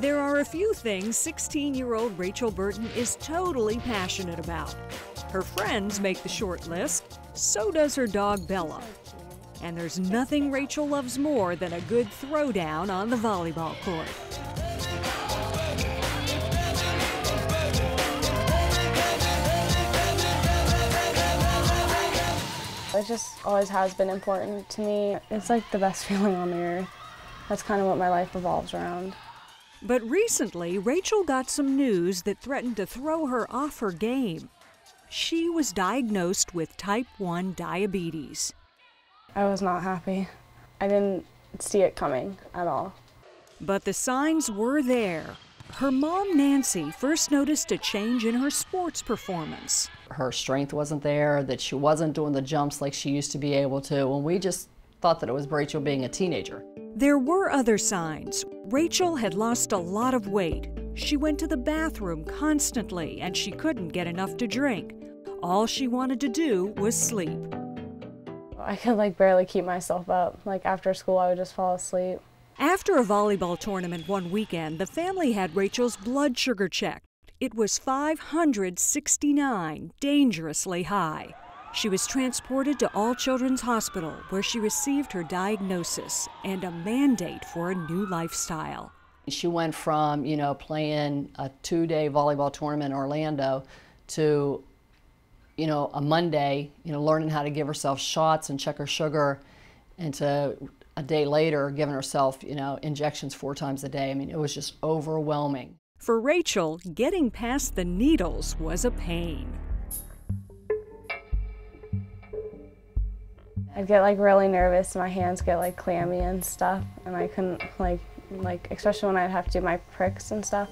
There are a few things 16-year-old Rachel Burton is totally passionate about. Her friends make the short list, so does her dog Bella. And there's nothing Rachel loves more than a good throwdown on the volleyball court. It just always has been important to me. It's like the best feeling on the earth. That's kind of what my life revolves around. But recently, Rachel got some news that threatened to throw her off her game. She was diagnosed with type 1 diabetes. I was not happy. I didn't see it coming at all. But the signs were there. Her mom, Nancy, first noticed a change in her sports performance. Her strength wasn't there, that she wasn't doing the jumps like she used to be able to, and we just thought that it was Rachel being a teenager. There were other signs. Rachel had lost a lot of weight. She went to the bathroom constantly, and she couldn't get enough to drink. All she wanted to do was sleep. I could barely keep myself up. After school, I would just fall asleep. After a volleyball tournament one weekend, the family had Rachel's blood sugar checked. It was 569, dangerously high. She was transported to All Children's Hospital, where she received her diagnosis and a mandate for a new lifestyle. She went from, playing a 2-day volleyball tournament in Orlando to, a Monday, learning how to give herself shots and check her sugar, and to a day later giving herself, injections 4 times a day. I mean, it was just overwhelming. For Rachel, getting past the needles was a pain. I'd get really nervous, my hands get clammy and stuff, and I couldn't especially when I'd have to do my pricks and stuff,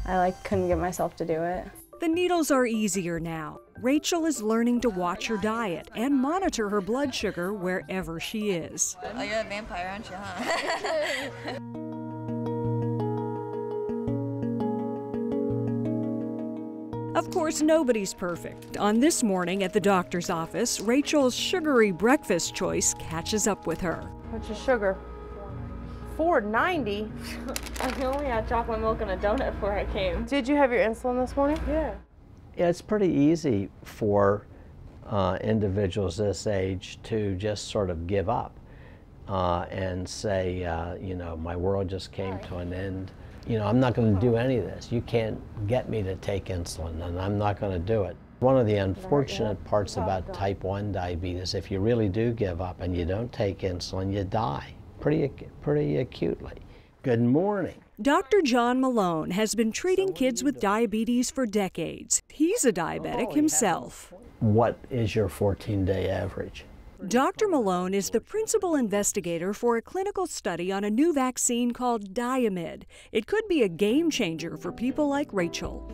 I couldn't get myself to do it. The needles are easier now. Rachel is learning to watch her diet and monitor her blood sugar wherever she is. Oh, you're a vampire, aren't you, huh? Of course, nobody's perfect. On this morning at the doctor's office, Rachel's sugary breakfast choice catches up with her. What's your sugar? $4.90? I only had chocolate milk and a donut before I came. Did you have your insulin this morning? Yeah. It's pretty easy for individuals this age to just sort of give up and say, my world just came to an end. I'm not going to do any of this. You can't get me to take insulin, and I'm not going to do it. One of the unfortunate parts about type 1 diabetes, if you really do give up and you don't take insulin, you die pretty acutely. Good morning. Dr. John Malone has been treating kids with diabetes for decades. He's a diabetic himself. What is your 14-day average? Dr. Malone is the principal investigator for a clinical study on a new vaccine called Diamid. It could be a game changer for people like Rachel.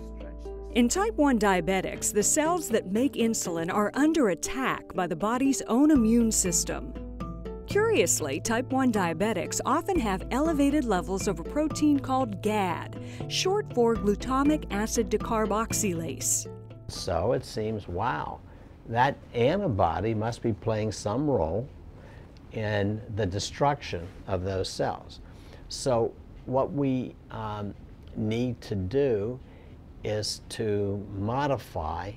In type 1 diabetics, the cells that make insulin are under attack by the body's own immune system. Curiously, type 1 diabetics often have elevated levels of a protein called GAD, short for glutamic acid decarboxylase. So it seems, wow, that antibody must be playing some role in the destruction of those cells. So what we need to do is to modify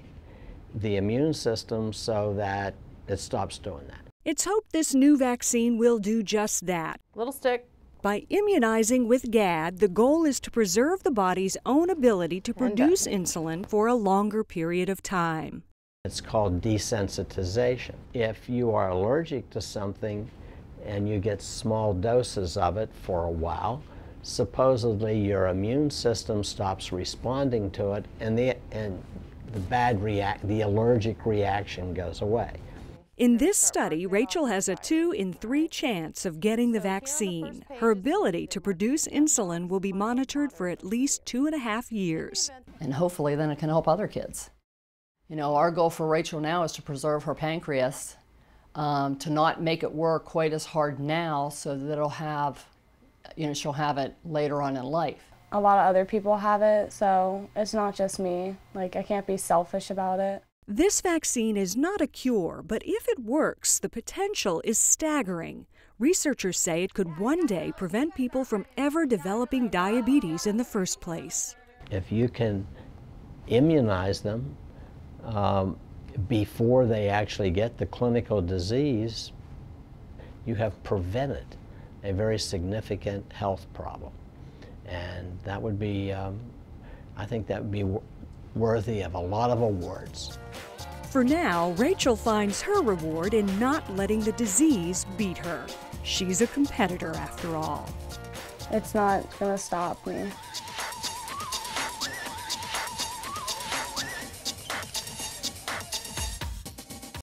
the immune system so that it stops doing that. It's hoped this new vaccine will do just that. Little stick. By immunizing with GAD, the goal is to preserve the body's own ability to produce insulin for a longer period of time. It's called desensitization. If you are allergic to something and you get small doses of it for a while, supposedly your immune system stops responding to it, and the allergic reaction goes away. In this study, Rachel has a 2 in 3 chance of getting the vaccine. Her ability to produce insulin will be monitored for at least 2.5 years. And hopefully then it can help other kids. Our goal for Rachel now is to preserve her pancreas, to not make it work quite as hard now so that it'll have, she'll have it later on in life. A lot of other people have it, so it's not just me. I can't be selfish about it. This vaccine is not a cure, but if it works, the potential is staggering. Researchers say it could one day prevent people from ever developing diabetes in the first place. If you can immunize them before they actually get the clinical disease, you have prevented a very significant health problem. And that would be, I think that would be worthy of a lot of awards. For now, Rachel finds her reward in not letting the disease beat her. She's a competitor after all. It's not going to stop me.